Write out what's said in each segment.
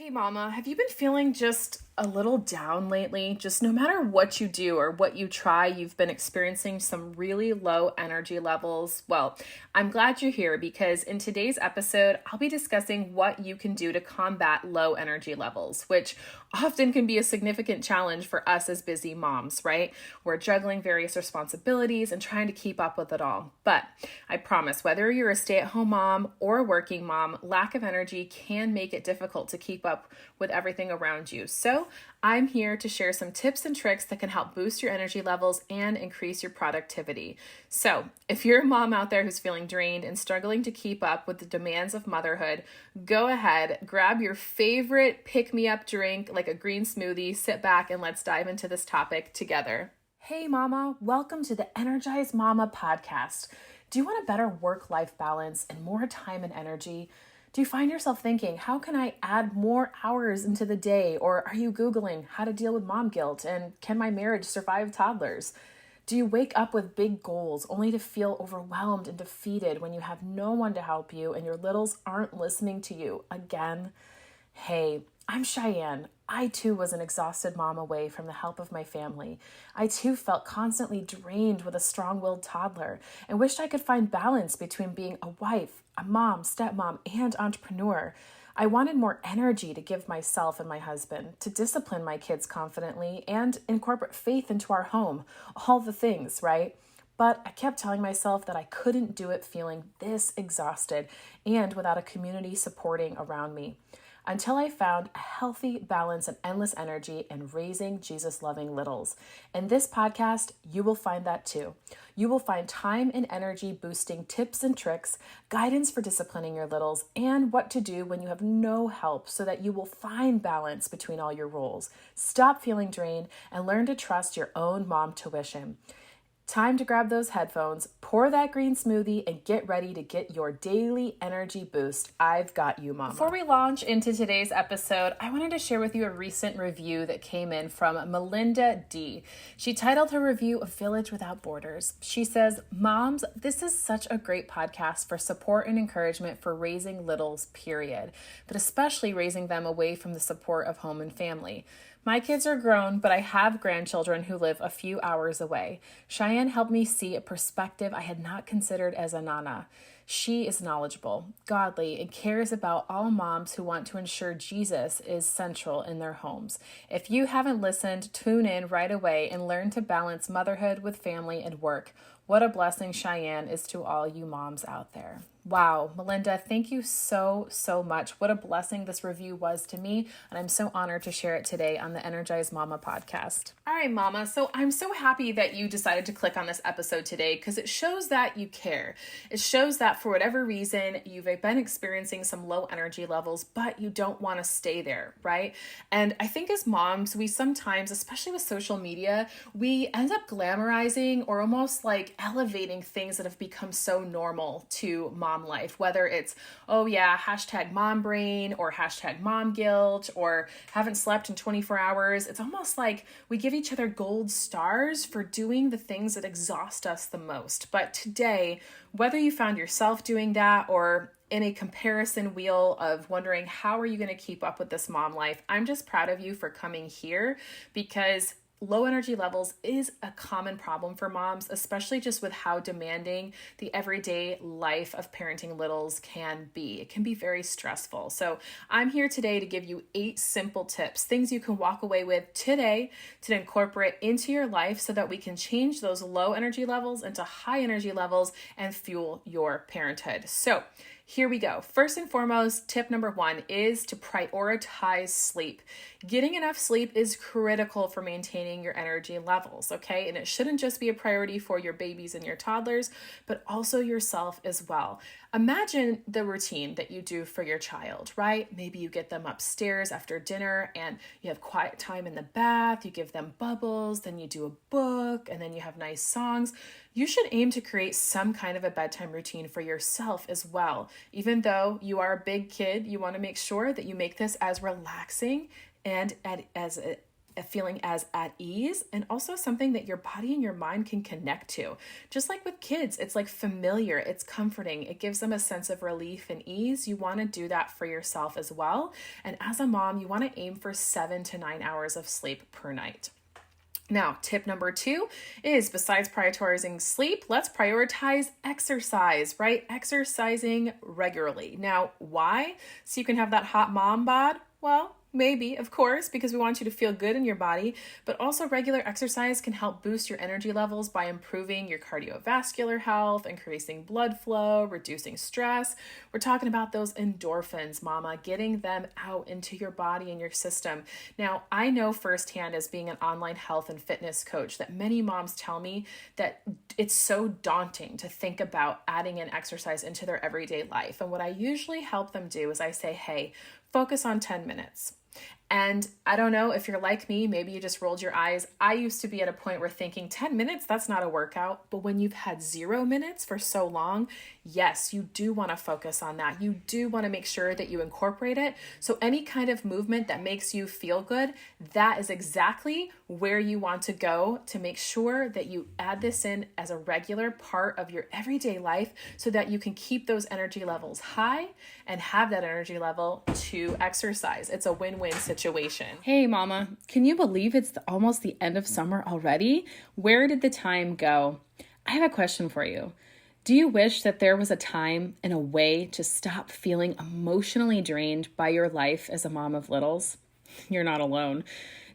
Hey mama, have you been feeling just a little down lately? Just no matter what you do or what you try, you've been experiencing some really low energy levels. Well, I'm glad you're here because in today's episode, I'll be discussing what you can do to combat low energy levels, which often can be a significant challenge for us as busy moms, right? We're juggling various responsibilities and trying to keep up with it all. But I promise, whether you're a stay-at-home mom or a working mom, lack of energy can make it difficult to keep up with everything around you. So I'm here to share some tips and tricks that can help boost your energy levels and increase your productivity. So if you're a mom out there who's feeling drained and struggling to keep up with the demands of motherhood, go ahead, grab your favorite pick-me-up drink like a green smoothie, sit back, and let's dive into this topic together. Hey mama, welcome to the Energized Mama podcast. Do you want a better work-life balance and more time and energy? Do you find yourself thinking, how can I add more hours into the day? Or are you Googling how to deal with mom guilt and can my marriage survive toddlers? Do you wake up with big goals only to feel overwhelmed and defeated when you have no one to help you and your littles aren't listening to you again? Hey, I'm Cheyanne. I too was an exhausted mom away from the help of my family. I too felt constantly drained with a strong-willed toddler and wished I could find balance between being a wife, a mom, stepmom, and entrepreneur. I wanted more energy to give myself and my husband, to discipline my kids confidently, and incorporate faith into our home. All the things, right? But I kept telling myself that I couldn't do it feeling this exhausted and without a community supporting around me. Until I found a healthy balance and endless energy in raising Jesus-loving littles. In this podcast, you will find that too. You will find time and energy boosting tips and tricks, guidance for disciplining your littles, and what to do when you have no help so that you will find balance between all your roles. Stop feeling drained and learn to trust your own mom tuition. Time to grab those headphones, pour that green smoothie, and get ready to get your daily energy boost. I've got you, mama. Before we launch into today's episode, I wanted to share with you a recent review that came in from Melinda D. She titled her review "A Village Without Borders." She says, "Moms, this is such a great podcast for support and encouragement for raising littles, period, but especially raising them away from the support of home and family. My kids are grown, but I have grandchildren who live a few hours away. Cheyanne helped me see a perspective I had not considered as a nana. She is knowledgeable, godly, and cares about all moms who want to ensure Jesus is central in their homes. If you haven't listened, tune in right away and learn to balance motherhood with family and work. What a blessing Cheyanne is to all you moms out there." Wow, Melinda, thank you so much. What a blessing this review was to me, and I'm so honored to share it today on the Energized Mama podcast. All right, Mama, so I'm so happy that you decided to click on this episode today because it shows that you care. It shows that for whatever reason, you've been experiencing some low energy levels, but you don't want to stay there, right? And I think as moms, we sometimes, especially with social media, we end up glamorizing or almost like elevating things that have become so normal to mom life, whether it's, oh yeah, hashtag mom brain or hashtag mom guilt or haven't slept in 24 hours. It's almost like we give each other gold stars for doing the things that exhaust us the most. But today, whether you found yourself doing that or in a comparison wheel of wondering how are you going to keep up with this mom life, I'm just proud of you for coming here because low energy levels is a common problem for moms, especially just with how demanding the everyday life of parenting littles can be. It can be very stressful. So I'm here today to give you 8 simple tips, things you can walk away with today to incorporate into your life so that we can change those low energy levels into high energy levels and fuel your parenthood. So here we go. First and foremost, tip number 1 is to prioritize sleep. Getting enough sleep is critical for maintaining your energy levels, okay? And it shouldn't just be a priority for your babies and your toddlers, but also yourself as well. Imagine the routine that you do for your child, right? Maybe you get them upstairs after dinner and you have quiet time in the bath, you give them bubbles, then you do a book, and then you have nice songs. You should aim to create some kind of a bedtime routine for yourself as well. Even though you are a big kid, you want to make sure that you make this as relaxing and as feeling as at ease, and also something that your body and your mind can connect to. Just like with kids, it's like familiar, it's comforting, it gives them a sense of relief and ease. You want to do that for yourself as well. And as a mom, you want to aim for 7 to 9 hours of sleep per night. Now, tip number 2 is, besides prioritizing sleep, let's prioritize exercise, right? Exercising regularly. Now, why? So you can have that hot mom bod? Well, maybe, of course, because we want you to feel good in your body, but also regular exercise can help boost your energy levels by improving your cardiovascular health, increasing blood flow, reducing stress. We're talking about those endorphins, mama, getting them out into your body and your system. Now, I know firsthand, as being an online health and fitness coach, that many moms tell me that it's so daunting to think about adding in exercise into their everyday life. And what I usually help them do is I say, hey, focus on 10 minutes. And I don't know if you're like me, maybe you just rolled your eyes. I used to be at a point where thinking 10 minutes, that's not a workout. But when you've had 0 minutes for so long, yes, you do want to focus on that. You do want to make sure that you incorporate it. So any kind of movement that makes you feel good, that is exactly where you want to go to make sure that you add this in as a regular part of your everyday life so that you can keep those energy levels high and have that energy level to exercise. It's a win-win situation. Hey mama, can you believe it's almost the end of summer already? Where did the time go? I have a question for you. Do you wish that there was a time and a way to stop feeling emotionally drained by your life as a mom of littles? You're not alone.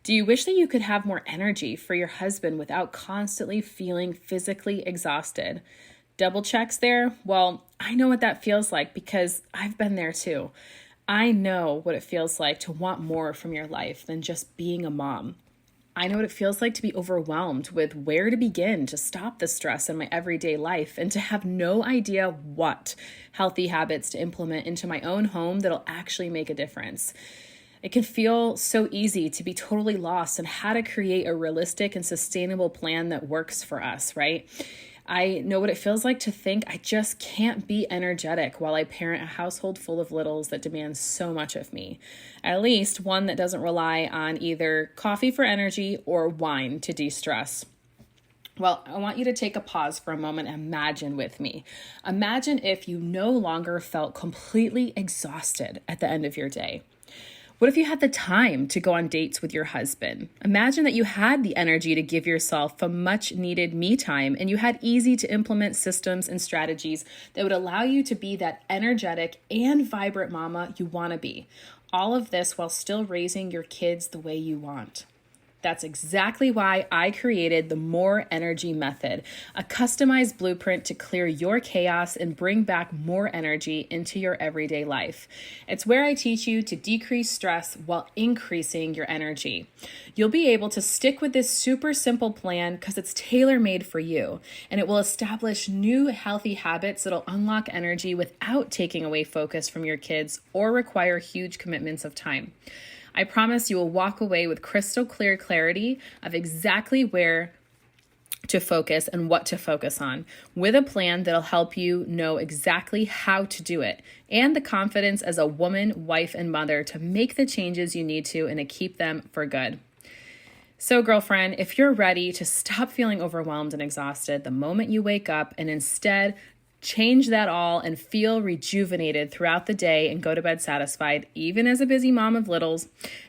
Do you wish that you could have more energy for your husband without constantly feeling physically exhausted? Double checks there? Well, I know what that feels like because I've been there too. I know what it feels like to want more from your life than just being a mom. I know what it feels like to be overwhelmed with where to begin to stop the stress in my everyday life and to have no idea what healthy habits to implement into my own home that'll actually make a difference. It can feel so easy to be totally lost in how to create a realistic and sustainable plan that works for us, right? I know what it feels like to think I just can't be energetic while I parent a household full of littles that demands so much of me. At least one that doesn't rely on either coffee for energy or wine to de-stress. Well, I want you to take a pause for a moment and imagine with me. Imagine if you no longer felt completely exhausted at the end of your day. What if you had the time to go on dates with your husband? Imagine that you had the energy to give yourself a much needed me time and you had easy to implement systems and strategies that would allow you to be that energetic and vibrant mama you want to be. All of this while still raising your kids the way you want. That's exactly why I created the More Energy Method, a customized blueprint to clear your chaos and bring back more energy into your everyday life. It's where I teach you to decrease stress while increasing your energy. You'll be able to stick with this super simple plan because it's tailor-made for you, and it will establish new healthy habits that'll unlock energy without taking away focus from your kids or require huge commitments of time. I promise you will walk away with crystal clear clarity of exactly where to focus and what to focus on, with a plan that'll help you know exactly how to do it, and the confidence as a woman, wife, and mother to make the changes you need to and to keep them for good. So girlfriend, if you're ready to stop feeling overwhelmed and exhausted the moment you wake up and instead change that all and feel rejuvenated throughout the day and go to bed satisfied, even as a busy mom of littles,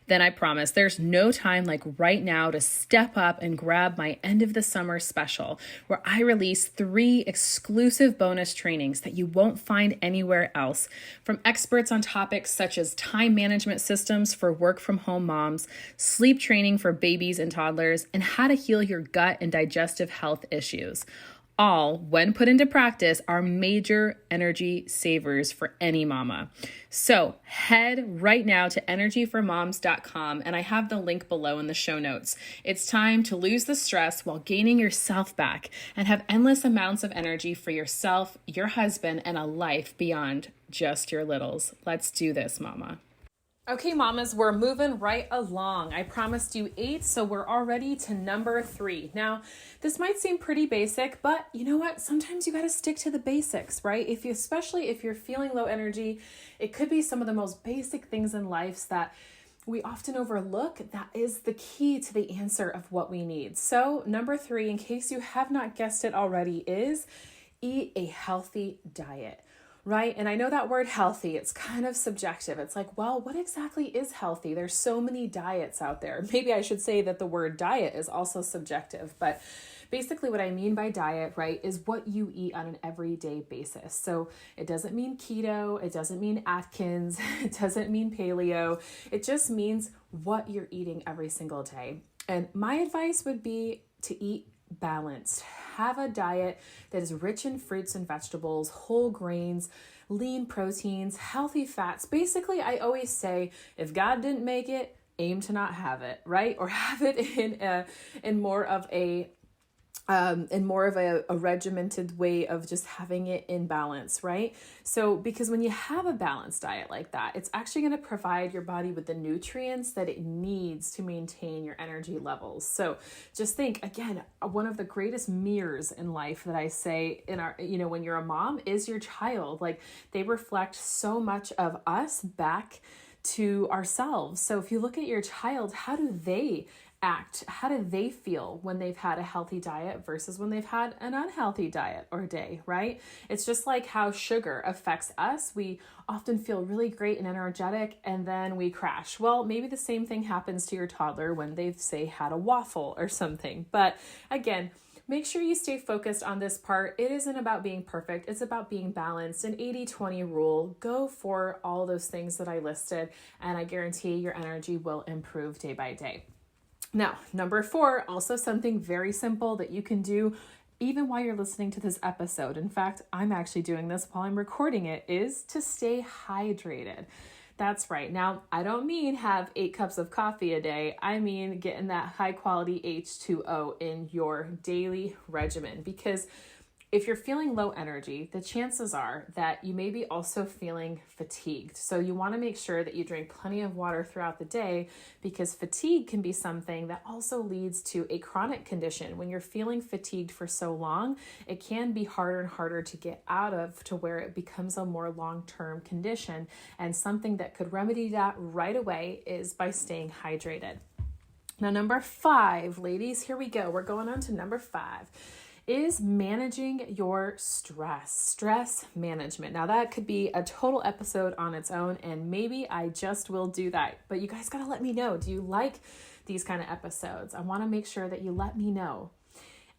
then I promise there's no time like right now to step up and grab my end of the summer special, where I release 3 exclusive bonus trainings that you won't find anywhere else, from experts on topics such as time management systems for work from home moms, sleep training for babies and toddlers, and how to heal your gut and digestive health issues. All, when put into practice, are major energy savers for any mama. So head right now to energyformoms.com, and I have the link below in the show notes. It's time to lose the stress while gaining yourself back and have endless amounts of energy for yourself, your husband, and a life beyond just your littles. Let's do this, mama. Okay, mamas, we're moving right along. I promised you 8, so we're already to number 3. Now, this might seem pretty basic, but you know what? Sometimes you got to stick to the basics, right? Especially if you're feeling low energy, it could be some of the most basic things in life that we often overlook that is the key to the answer of what we need. So number 3, in case you have not guessed it already, is eat a healthy diet, right? And I know that word healthy, it's kind of subjective. It's like, well, what exactly is healthy? There's so many diets out there. Maybe I should say that the word diet is also subjective, but basically what I mean by diet, right, is what you eat on an everyday basis. So it doesn't mean keto, it doesn't mean Atkins, it doesn't mean paleo. It just means what you're eating every single day. And my advice would be to eat balanced. Have a diet that is rich in fruits and vegetables, whole grains, lean proteins, healthy fats. Basically, I always say, if God didn't make it, aim to not have it, right? Or have it in more of a regimented way of just having it in balance, right? So because when you have a balanced diet like that, it's actually going to provide your body with the nutrients that it needs to maintain your energy levels. So just think, again, one of the greatest mirrors in life that I say when you're a mom is your child. Like, they reflect so much of us back to ourselves. So if you look at your child, how do they act? How do they feel when they've had a healthy diet versus when they've had an unhealthy diet or day, right? It's just like how sugar affects us. We often feel really great and energetic, and then we crash. Well, maybe the same thing happens to your toddler when they've, say, had a waffle or something. But again, make sure you stay focused on this part. It isn't about being perfect. It's about being balanced. An 80-20 rule. Go for all those things that I listed, and I guarantee your energy will improve day by day. Now, number 4, also something very simple that you can do even while you're listening to this episode. In fact, I'm actually doing this while I'm recording it, is to stay hydrated. That's right. Now, I don't mean have 8 cups of coffee a day. I mean getting that high quality H2O in your daily regimen, because if you're feeling low energy, the chances are that you may be also feeling fatigued. So you want to make sure that you drink plenty of water throughout the day, because fatigue can be something that also leads to a chronic condition. When you're feeling fatigued for so long, it can be harder and harder to get out of, to where it becomes a more long-term condition. And something that could remedy that right away is by staying hydrated. Now, number 5, ladies, here we go. We're going on to number 5. Is managing your stress management. Now, that could be a total episode on its own, and maybe I just will do that. But you guys got to let me know. Do you like these kind of episodes? I want to make sure that you let me know.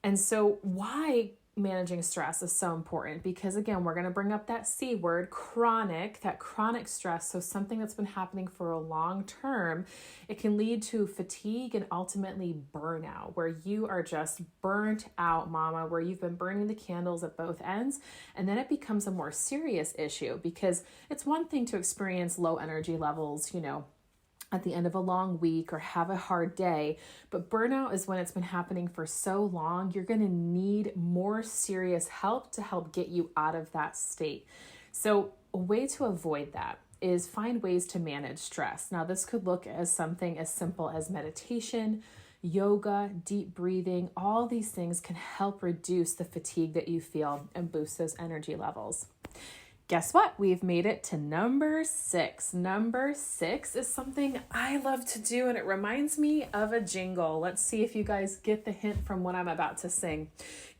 And so why managing stress is so important, because again, we're going to bring up that C word, chronic, that chronic stress. So something that's been happening for a long term, it can lead to fatigue and ultimately burnout, where you are just burnt out, mama, where you've been burning the candles at both ends. And then it becomes a more serious issue, because it's one thing to experience low energy levels, at the end of a long week or have a hard day. But burnout is when it's been happening for so long, you're going to need more serious help to help get you out of that state. So a way to avoid that is find ways to manage stress. Now, this could look as something as simple as meditation, yoga, deep breathing. All these things can help reduce the fatigue that you feel and boost those energy levels. Guess what? We've made it to number 6. Number 6 is something I love to do, and it reminds me of a jingle. Let's see if you guys get the hint from what I'm about to sing.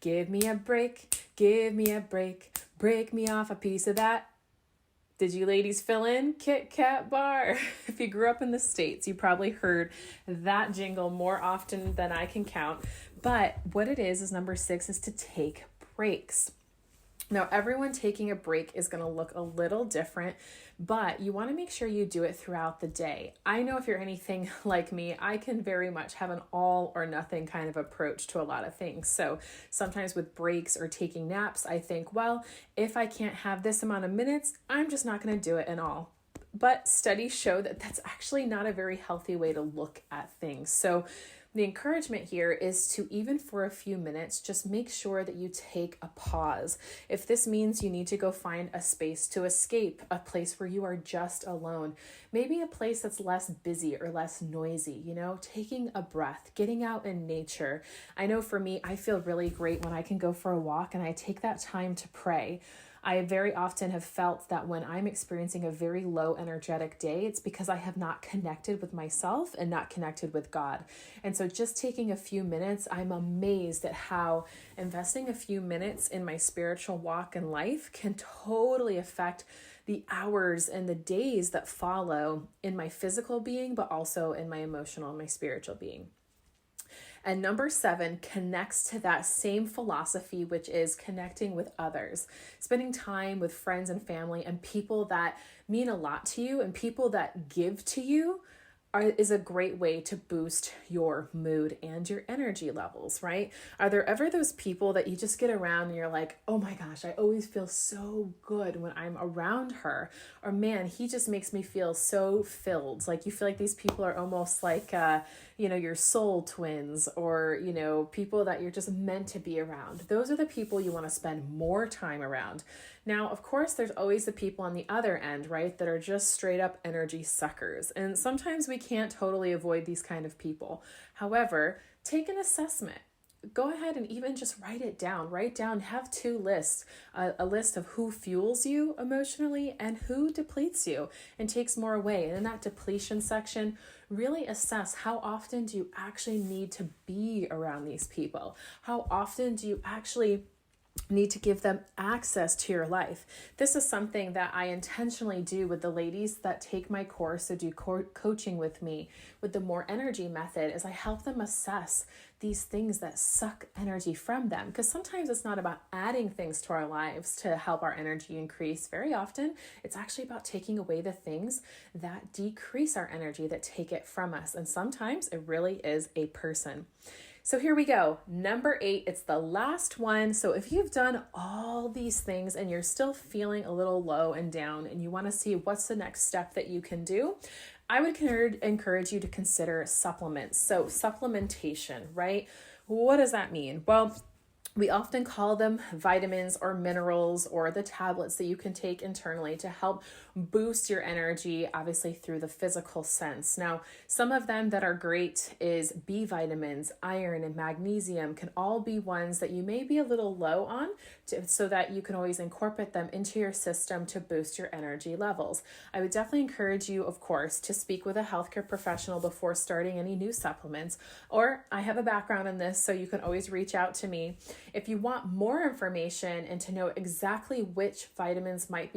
Give me a break, give me a break, break me off a piece of that. Did you ladies fill in? Kit Kat bar. If you grew up in the States, you probably heard that jingle more often than I can count. But what it is number 6 is to take breaks. Now, everyone taking a break is going to look a little different, but you want to make sure you do it throughout the day. I know if you're anything like me, I can very much have an all or nothing kind of approach to a lot of things. So sometimes with breaks or taking naps, I think, well, if I can't have this amount of minutes, I'm just not going to do it at all. But studies show that that's actually not a very healthy way to look at things. So the encouragement here is to, even for a few minutes, just make sure that you take a pause. If this means you need to go find a space to escape, a place where you are just alone, maybe a place that's less busy or less noisy, taking a breath, getting out in nature. I know for me, I feel really great when I can go for a walk and I take that time to pray. I very often have felt that when I'm experiencing a very low energetic day, it's because I have not connected with myself and not connected with God. And so just taking a few minutes, I'm amazed at how investing a few minutes in my spiritual walk in life can totally affect the hours and the days that follow in my physical being, but also in my emotional and my spiritual being. And number 7 connects to that same philosophy, which is connecting with others, spending time with friends and family and people that mean a lot to you and people that give to you is a great way to boost your mood and your energy levels, right? Are there ever those people that you just get around and you're like, oh my gosh, I always feel so good when I'm around her, or man, he just makes me feel so filled. Like you feel like these people are almost like, your soul twins, or, people that you're just meant to be around. Those are the people you want to spend more time around. Now, of course, there's always the people on the other end, right, that are just straight up energy suckers. And sometimes we can't totally avoid these kind of people. However, take an assessment. Go ahead and even just write it down. Write down, have 2 lists, a list of who fuels you emotionally and who depletes you and takes more away. And in that depletion section, really assess how often do you actually need to be around these people? How often do you actually need to give them access to your life? This is something that I intentionally do with the ladies that take my course or do coaching with me with the More Energy method, is I help them assess these things that suck energy from them. Because sometimes it's not about adding things to our lives to help our energy increase. Very often, it's actually about taking away the things that decrease our energy, that take it from us. And sometimes it really is a person. So here we go. Number 8, it's the last one. So if you've done all these things and you're still feeling a little low and down and you want to see what's the next step that you can do, I would encourage you to consider supplements. So supplementation, right? What does that mean? Well, we often call them vitamins or minerals or the tablets that you can take internally to help boost your energy, obviously through the physical sense. Now, some of them that are great is B vitamins, iron, and magnesium can all be ones that you may be a little low on, so that you can always incorporate them into your system to boost your energy levels. I would definitely encourage you, of course, to speak with a healthcare professional before starting any new supplements, or I have a background in this, so you can always reach out to me. If you want more information and to know exactly which vitamins might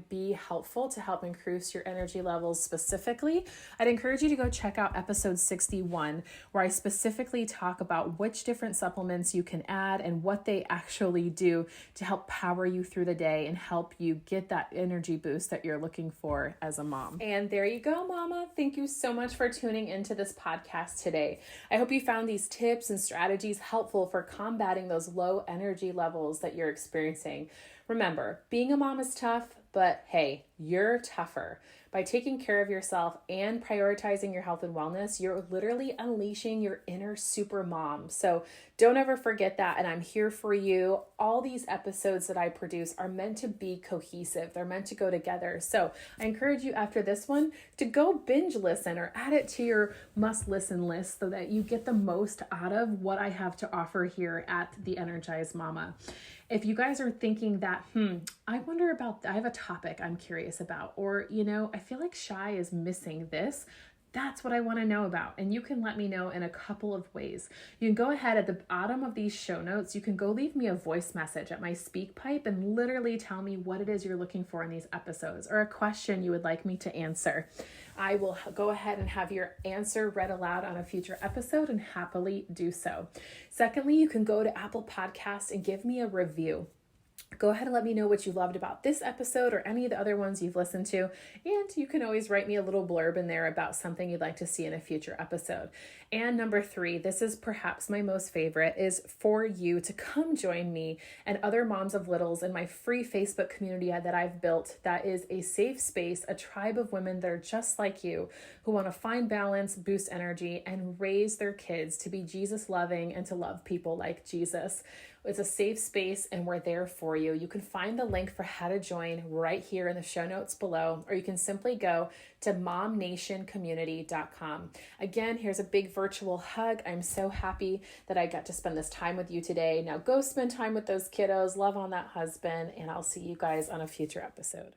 be helpful to help increase your energy levels specifically, I'd encourage you to go check out episode 61, where I specifically talk about which different supplements you can add and what they actually do to help power you through the day and help you get that energy boost that you're looking for as a mom. And there you go, mama. Thank you so much for tuning into this podcast today. I hope you found these tips and strategies helpful for combating those low energy levels that you're experiencing. Remember, being a mom is tough, but hey, you're tougher. By taking care of yourself and prioritizing your health and wellness, you're literally unleashing your inner super mom. So don't ever forget that. And I'm here for you. All these episodes that I produce are meant to be cohesive. They're meant to go together. So I encourage you after this one to go binge listen or add it to your must listen list so that you get the most out of what I have to offer here at The Energized Mama. If you guys are thinking that, I have a topic I'm curious about, or, I feel like Shy is missing this. That's what I want to know about. And you can let me know in a couple of ways. You can go ahead at the bottom of these show notes. You can go leave me a voice message at my speak pipe and literally tell me what it is you're looking for in these episodes or a question you would like me to answer. I will go ahead and have your answer read aloud on a future episode and happily do so. Secondly, you can go to Apple Podcasts and give me a review. Go ahead and let me know what you loved about this episode or any of the other ones you've listened to. And you can always write me a little blurb in there about something you'd like to see in a future episode. And number 3, this is perhaps my most favorite, is for you to come join me and other moms of littles in my free Facebook community that I've built. That is a safe space, a tribe of women that are just like you, who want to find balance, boost energy, and raise their kids to be Jesus loving and to love people like Jesus. It's a safe space and we're there for you. you. You can find the link for how to join right here in the show notes below, or you can simply go to momnationcommunity.com. Again, here's a big virtual hug. I'm so happy that I got to spend this time with you today. Now go spend time with those kiddos, love on that husband, and I'll see you guys on a future episode.